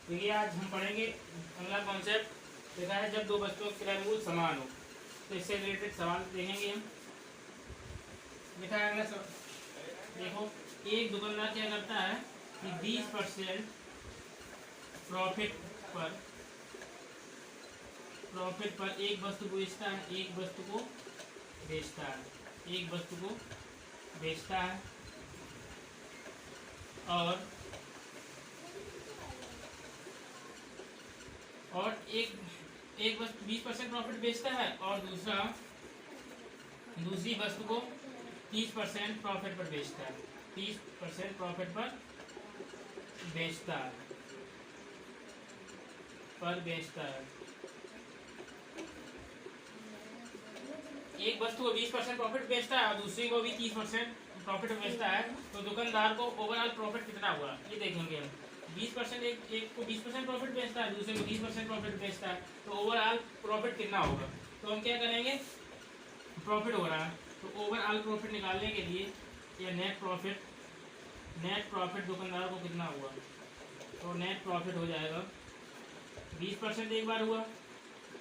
देखिए आज हम पढ़ेंगे अगला कॉन्सेप्ट देखा है जब दो वस्तुओं के क्रय मूल्य समान हो, तो इससे रिलेटेड सवाल देखेंगे हम। देखा है अगला देखो, एक दुकानदार क्या करता है कि 20% प्रॉफिट पर एक वस्तु को बेचता है, एक वस्तु को बेचता है, एक वस्तु को बेचता है और एक वस्तु 20% प्रॉफिट बेचता है और दूसरी वस्तु को 30% प्रॉफिट पर बेचता है, 30% प्रॉफिट पर बेचता है। एक वस्तु को 20% प्रॉफिट बेचता है और दूसरी को भी 30% प्रॉफिट बेचता है, तो दुकानदार को ओवरऑल प्रॉफिट कितना हुआ ये देखेंगे हम। 20% एक को 20% प्रॉफिट बेचता है, दूसरे को 30% प्रॉफिट बेचता है, तो ओवरऑल प्रॉफिट कितना होगा। तो हम क्या करेंगे, प्रॉफिट हो रहा है तो ओवरऑल प्रॉफिट निकालने के लिए या नेट प्रॉफिट दुकानदार को कितना हुआ, तो नेट प्रॉफिट हो जाएगा 20% एक बार हुआ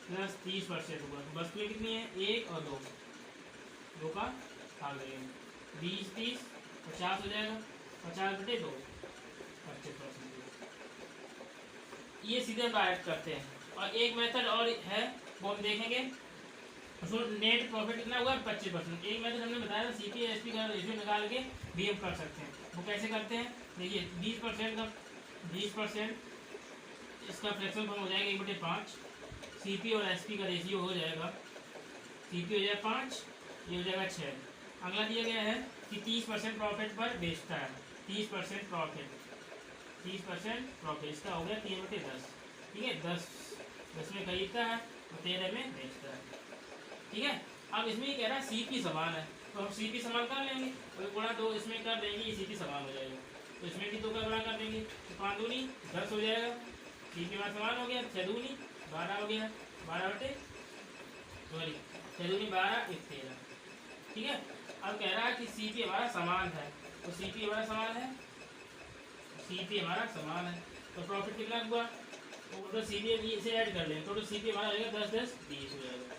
प्लस 30% हुआ। वस्तुएं कितनी है, 1 और 2, 2 का भाग देंगे, 20 30 50 हो जाएगा, 50/2 25%। ये सीधे डायरेक्ट करते हैं। और एक मेथड और है वो हम देखेंगे, तो नेट प्रॉफिट कितना हुआ 25%। एक मेथड हमने बताया था सीपी एसपी का रेशियो निकाल के भी हम कर सकते हैं। वो कैसे करते हैं, देखिए 20% इसका फ्रैक्शन फॉर्म हो जाएगा 1/5। सीपी और एसपी का रेशियो हो जाएगा, सीपी हो जाएगा 5, ये हो जाएगा 6। अगला दिया गया है कि 30% प्रॉफिट पर बेचता है, 30% प्रॉफिट इसका हो गया 3/10। ठीक है, 10 में खरीदता है और 13 में बेचता है। ठीक है, अब इसमें ये कह रहा है सीपी समान है, तो हम सीपी समान कर लेंगे और गुणा 2 इसमें कर देंगे, ये सीपी समान हो जाएगा। तो इसमें भी 2 का गुणा कर देंगे, तो 5 दूनी 10 हो जाएगा, सीपी हमारा समान हो गया, 6 दूनी 12 हो गया, 6 दूनी 12 1 13। ठीक है, अब कह रहा है कि सीपी हमारा समान है, तो सीपी हमारा समान है, तो प्रॉफिट कितना हुआ, तो सीपी से ऐड कर लेंगे, तो सीपी हमारा हो जाएगा 10 10 20 हो जाएगा।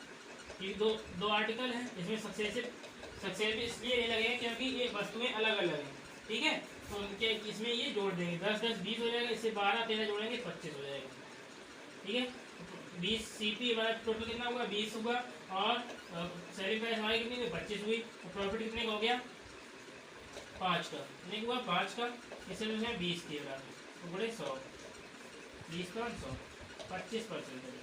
ये दो आर्टिकल हैं, इसमें सक्सेसिव इसलिए नहीं लगेगा क्योंकि ये वस्तुएं अलग अलग हैं। ठीक है, तो उनके इसमें ये जोड़ देंगे, 10 10 20 हो जाएगा, इससे 12 13 जोड़ेंगे 25 हो जाएगा। ठीक है, 20 सीपी हमारा टोटल कितना हुआ 20 हुआ और सेलिंग प्राइस हमारी कितनी हुई 25 हुई, तो प्रॉफिट कितने का हो गया 5 का, कितने हुआ 5 का, इससे 20 के बाद तो बड़े 100, 20 का 100 25%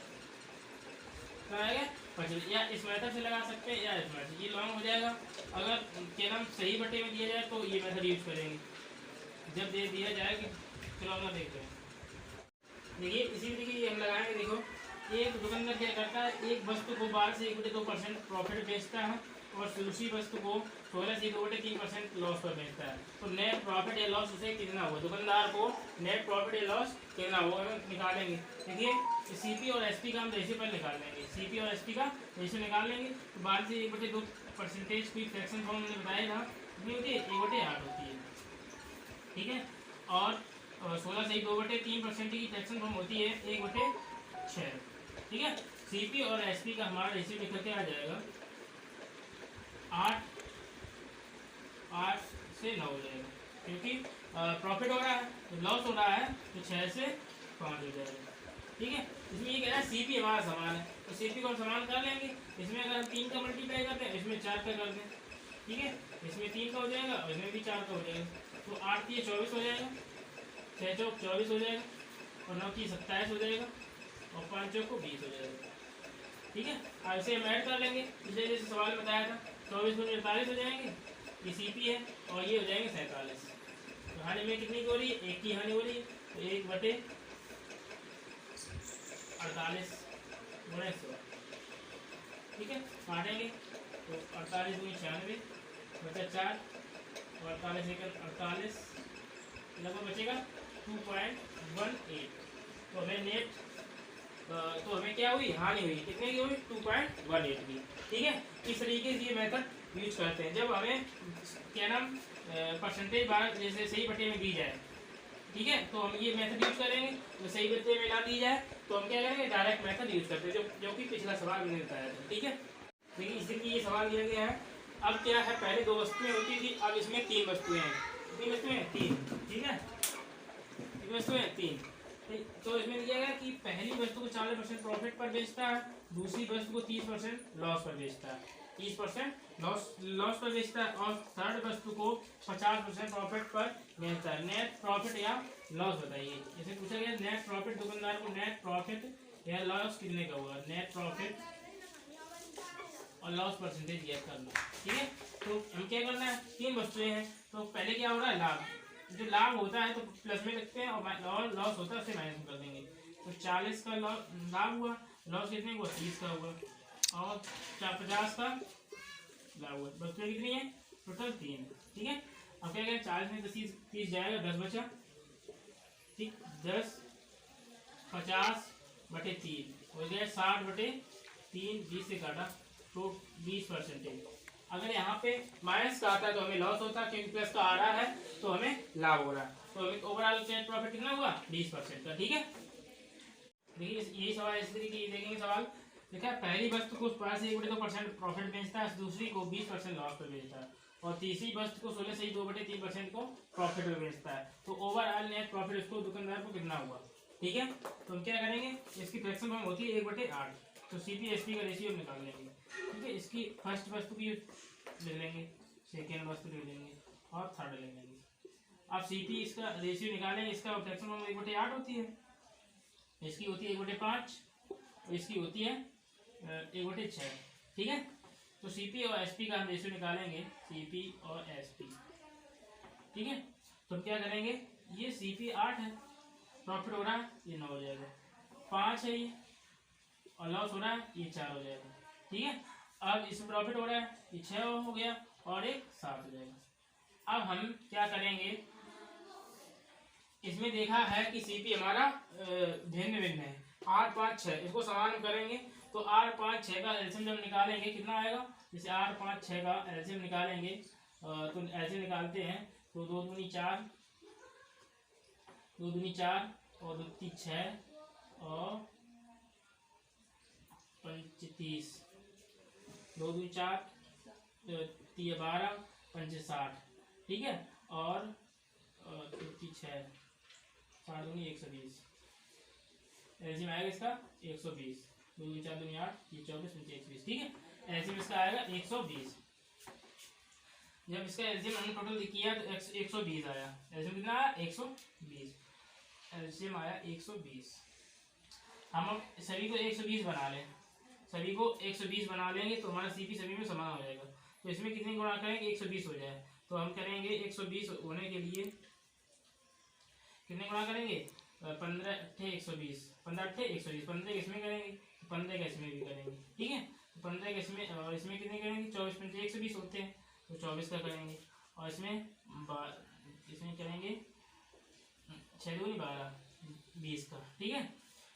आएगा 25। या इस मेथड से लगा सकते हैं या इस मेथड, ये लॉन्ग हो जाएगा। अगर क्या नाम सही बटे में दिया जाए तो ये मेथड यूज करेंगे, जब दे दिया जाए कि चलो हम देखते हैं। देखिए इसी तरीके ये हम लगाएंगे। देखो, एक दुकानदार क्या करता है, एक वस्तु को 12 से 1/2% प्रॉफिट बेचता है और दूसरी वस्तु को 16 से 2/3% लॉस पर बेचता है, तो नेट प्रॉफिट या लॉस उसे कितना हुआ, दुकानदार को नेट प्रॉफिट या लॉस कितना होगा हम निकालेंगे। देखिए सीपी और एसपी का हम रेशियो पर निकाल लेंगे, सीपी और एसपी का रेशियो निकाल लेंगे, तो 12 से 1/2% की फ्रैक्शन फॉर्म हमने बताया था कितनी होती है 1/8 होती है। ठीक है, और 16 से 2/3% की फ्रैक्शन फॉर्म होती है 1/6। ठीक है, सीपी और एसपी का हमारा रेशियो निकल के आ जाएगा 8 से 9 हो जाएगा, क्योंकि प्रॉफिट हो रहा है तो लॉस हो रहा है, तो 6 से 5 हो जाएगा। ठीक है, इसमें ये कह रहा है सीपी हमारा समान है, तो सीपी को हम समान कर लेंगे। इसमें अगर हम 3 का मल्टीप्लाई करते हैं, इसमें 4 का कर दें। ठीक है, इसमें 3 का हो जाएगा और इसमें भी 4 का हो जाएगा, तो 8 3 24 हो जाएगा, 6 चौक 24 हो जाएगा और 9 की 27 हो जाएगा और 5 चौक को 20 हो जाएगा। ठीक है, अब इसे हम ऐड कर लेंगे, इसलिए जैसे सवाल बताया था 24 को 48 हो जाएंगे, ये सीपी है और ये हो जाएंगे 47। तो हानि में कितनी हो रही है, 1 की हानि हो रही है, तो 1/48 गुणे 100। ठीक है, काटेंगे तो 48 दूनी 96 बचा 4 और 48 48 लगभग बचेगा 2.18। तो हमें नेट तो हमें क्या हुई, हानि हुई, कितने की हुई 2.18 की। ठीक है, इस तरीके से ये मेथड यूज करते हैं जब हमें क्या नाम परसेंटेज बार जैसे सही बटे में दी जाए, ठीक है, तो हम ये मेथड यूज करेंगे। तो सही बच्चे मिला दी जाए तो हम क्या करेंगे, डायरेक्ट मेथड यूज करते हैं, जो कि पिछला सवाल मैंने बताया था। ठीक है, देखिए इसलिए ये सवाल दिया गया है। अब क्या है, पहले 2 वस्तुएं होती थी, अब इसमें 3 वस्तुएं हैं। कितनी वस्तुएं हैं? 3। ठीक है, कितनी वस्तुएं हैं? 3। तो इसमें दिया गया कि पहली वस्तु को 40% प्रॉफिट पर बेचता है, दूसरी वस्तु को 30% लॉस पर बेचता है, 30% लॉस पर बेचता है, और थर्ड वस्तु को 50% प्रॉफिट पर बेचता है। नेट प्रॉफिट या लॉस बताइए। जैसे पूछा गया नेट प्रॉफिट, दुकानदार को नेट प्रॉफिट या लॉस कितने का होगा, नेट प्रॉफिट और लॉस परसेंटेज ज्ञात करना। ठीक है, तो हम क्या करना है, 3 वस्तुएं हैं, तो पहले क्या हो रहा है, लाभ। जो लाभ होता है तो प्लस में रखते हैं, और लॉस होता है उससे माइनस में कर देंगे। तो 40 का लाभ हुआ, लॉस कितने हुआ, 30 का हुआ, और 50 का लाभ हुआ। वस्तुएं कितनी है, टोटल 3। ठीक है, अब क्या करें, 40 में 30 जाएगा, 10 बचा। ठीक, 10 50/3 हो गया 60/3, 20 से काटा तो 20%। अगर यहाँ पे माइनस का आता है तो हमें लॉस होता है, क्योंकि प्लस का आ रहा है तो हमें लाभ हो रहा है। तो हमें ओवरऑल नेट प्रॉफिट कितना हुआ, 20% का। ठीक है, देखिए यही सवाल इस तरीके की देखेंगे। सवाल देखा, पहली वस्तु को 5/2% प्रॉफिट बेचता है, दूसरी को 20% लॉस पर बेचता है, और तीसरी वस्तु को 16 से 2/3% को प्रॉफिट में बेचता है। तो ओवरऑल नेट प्रॉफिट उसको दुकानदार को कितना हुआ। ठीक है, तो हम क्या करेंगे, इसकी फ्रैक्शन फॉर्म होती है 1/8, तो CP/SP का रेशियो निकाल लेंगे। ठीक है, इसकी फर्स्ट वस्तु की ले लेंगे, सेकेंड वस्तु ले लेंगे, और थर्ड ले लेंगे। अब CP इसका रेशियो निकालेंगे, इसका फ्रैक्शन फॉर्म 1/8 होती है, इसकी होती है 1/5, और इसकी होती है 1/6। ठीक है, तो CP और SP का हम रेशियो निकालेंगे, CP और SP। ठीक है, तो हम क्या करेंगे, ये CP 8 है, प्रॉफिट हो रहा है, ये 9 हो जाएगा, 5 है ये, और लॉस हो रहा है, ये 4 हो जाएगा। ठीक है, अब इसमें प्रॉफिट हो रहा है, ये 6 हो गया, और एक 7 हो जाएगा। अब हम क्या करेंगे, इसमें देखा है कि CP हमारा भिन्न भिन्न है, 8 5 6, इसको समान करेंगे तो 8 5 6 का एलसीएम जब निकालेंगे कितना आएगा, जैसे 8 5 6 का एलसीएम निकालेंगे, तो एलसीएम निकालते हैं तो 2 दूनी 4, 2 दूनी 4, और 2 तीन 6, और 25, 2 दूनी 4, 3 12, 5 60। ठीक है, और 6 7 दूनी 120, एलसीएम आएगा इसका 120, 2 दूनी 4 दूनी 8, ये 24, 5 120। ठीक है, एलसीएम इसका आएगा 120। जब इसका एलसीएम हमने टोटल किया तो 120 आया, एलसीएम कितना आया, 120, एलसीएम आया 120। हम सभी को 120 बना लें, सभी को 120 बना लेंगे तो हमारा CP सभी में समान हो जाएगा। तो इसमें कितने गुणा करेंगे, 120 हो जाए, तो हम करेंगे 120 होने के लिए कितने गुणा करेंगे, 15 × 120, 15 × 120, 15 इसमें करेंगे, 15 का इसमें भी करेंगे। ठीक है, 15 का इसमें, और इसमें कितने करेंगे, 24 5 120 होते हैं, तो 24 का करेंगे, और इसमें करेंगे 6 दूनी 12, 20 का। ठीक है,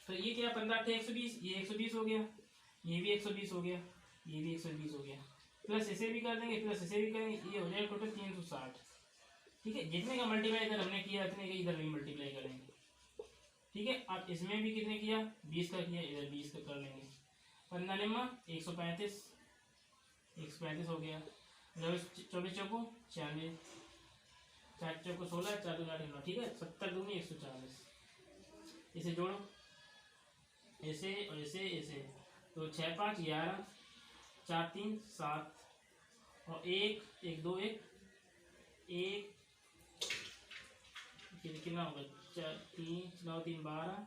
तो ये क्या, 15 × 120, ये 120 हो गया, ये भी 120 हो गया, ये भी 120 हो गया, प्लस इसे भी कर देंगे, प्लस इसे भी करेंगे, ये हो जाएगा टोटल 360। ठीक है, जितने का मल्टीप्लाई इधर हमने किया उतने का इधर भी मल्टीप्लाई करेंगे। ठीक है, अब इसमें भी कितने किया, 20 का किया, इधर 20 का कर लेंगे, 15 निम्मा 135, 135 हो गया, 24 चौको 96, 4 चौको 16, 4 2 8 9। ठीक है, 70 दूनी 140, इसे जोड़ो, ऐसे और ऐसे ऐसे, तो 6 5 11, 4 3 7, और 1 1 2 1 1, कितना होगा, 4 3 9 3 12,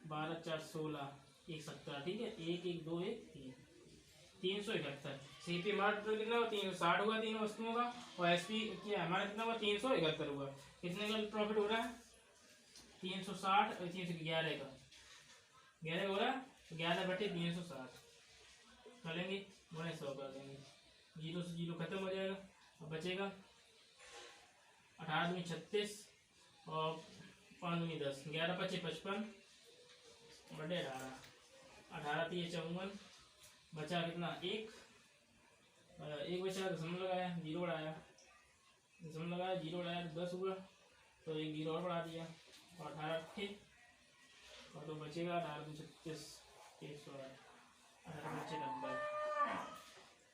12 4 16, 1 17। ठीक है, 1 1 2 1 3, 371। CP हमारा टोटल कितना हुआ, 360 हुआ तीनों वस्तुओं का, और SP क्या हमारा कितना हुआ, 371 हुआ। कितने का प्रॉफिट हो रहा है, 360 और 311 का, 11 हो रहा है, 11/360 करेंगे, 100 कर देंगे, 0 से 0 खत्म हो जाएगा। अब बचेगा 18 दूनी 36, और 5 दूनी 10, 11 × 5 = 55, बटे 18, 18 × 3 = 54, बचा कितना, एक बचा, दशमलव लगाया, 0 बढ़ाया, दशमलव लगाया, 0 बढ़ाया तो 10 हुआ, तो एक 0 और बढ़ा दिया, और 18 थे और 2 बचेगा, 18 2 36 108, 18 पंचे 90,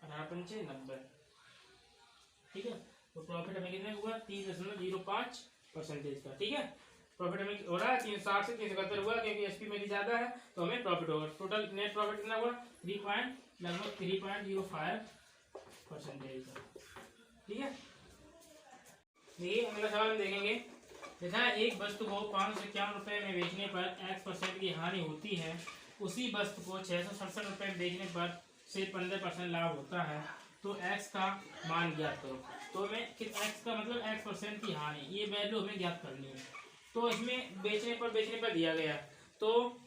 18 पंचे 90। ठीक है, तो प्रॉफिट हमें कितने हुआ 3.05% का। ठीक है, प्रॉफिट हमें हो रहा है 360 से 371 हुआ, क्योंकि एसपी मेरी ज्यादा है तो हमें प्रॉफिट होगा। टोटल नेट प्रॉफिट कितना हुआ लगभग 3.05%। ठीक है, देखिए अगला सवाल हम देखेंगे। देखा है, एक वस्तु को 551 रुपए में बेचने पर x% की हानि होती है, उसी वस्तु को 667 रुपए में बेचने पर से 15% लाभ होता है, तो x का मान ज्ञात करो। तो हमें x का मतलब x% की हानि, ये वैल्यू हमें ज्ञात करनी है। तो इसमें बेचने पर दिया गया, तो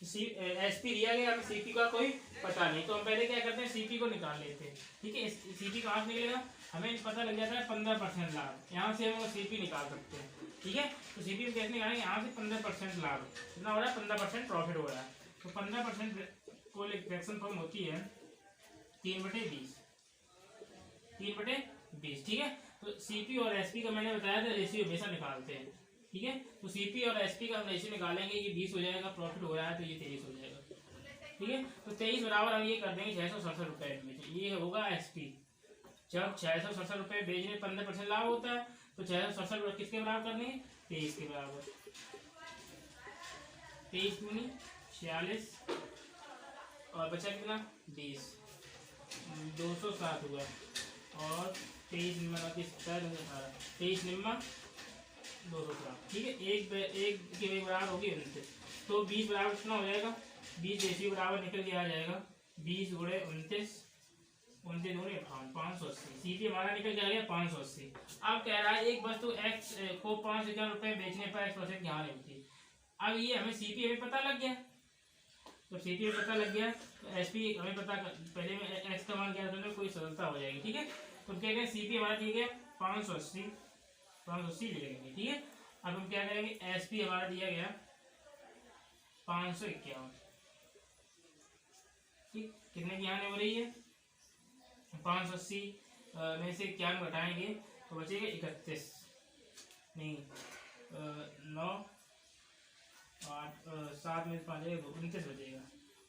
एसपी दिया गया, हमें सीपी का कोई पता नहीं, तो हम पहले क्या करते हैं सीपी को निकाल लेते हैं। ठीक है, सीपी कहाँ से निकलेगा, हमें पता लग जाता है 15% लाभ, यहाँ से हम सीपी निकाल सकते हैं। ठीक है, तो सीपी में कैसे निकालेंगे, यहाँ से 15% लाभ कितना हो रहा है, 15% प्रॉफिट हो रहा है। तो 15% को एक फ्रैक्शन फॉर्म होती है 3/20, 3/20। ठीक है, तो सीपी और एसपी का मैंने बताया था रेशियो हमेशा निकालते हैं। ठीक है, तो सीपी और एसपी का हम रेशियो निकालेंगे, ये 20 हो जाएगा, प्रॉफिट हो रहा है तो ये 23 हो जाएगा। ठीक है, तो 23 बराबर हम ये कर देंगे 667 रुपए में, ये होगा एसपी। जब 667 रुपए बेचने 15% लाभ होता है, तो 667 रुपए किसके बराबर करने हैं, 23 के बराबर। 23 दूनी 46 और बचा कितना 20, 207 हुआ, और 23 निम्मा 23 निम्मा 207। ठीक है, एक के बराबर होगी 29, तो 20 बराबर कितना हो जाएगा, 20 रेशियो बराबर निकल के आ जाएगा 20 गुणे 29, 29 दूनी 58, 580। सीपी हमारा निकल के आ गया 580। अब कह रहा है एक वस्तु एक्स को 551 रुपए बेचने पर x% की हानि होती है। अब ये हमें सीपी हमें पता लग गया, तो सीपी में पता लग गया, तो एसपी हमें पता पहले में एक्स का मान क्या करने में कोई सरलता हो जाएगी। ठीक है, तो क्या करें सीपी हमारा दिया गया 580 ले लेंगे। ठीक है, अब हम क्या करेंगे, एसपी हमारा दिया गया 551। ठीक, कितने की हानि हो रही है, 580 में से 91 घटाएंगे तो बचेगा 31, नहीं 9 8 7 में 5 29 बचेगा।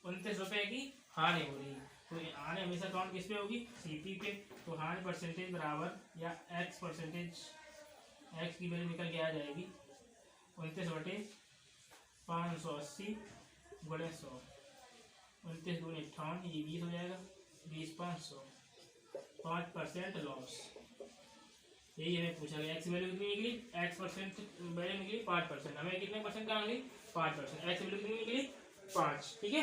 29 रुपए की हानि हो रही है, तो हानि हमेशा काउंट किस पे होगी, सीपी पे। तो हानि परसेंटेज बराबर या x% एक्स की वैल्यू निकल के आ जाएगी 29/580 गुणे 100, 29 दूनी 58, ये 20 हो जाएगा, 20 500, 5% लॉस। यही हमें पूछा गया, एक्स वैल्यू कितनी निकली, x% वैल्यू निकली 5%, हमें कितने परसेंट का मिली 5%, एक्स वैल्यू कितनी निकली 5। ठीक है।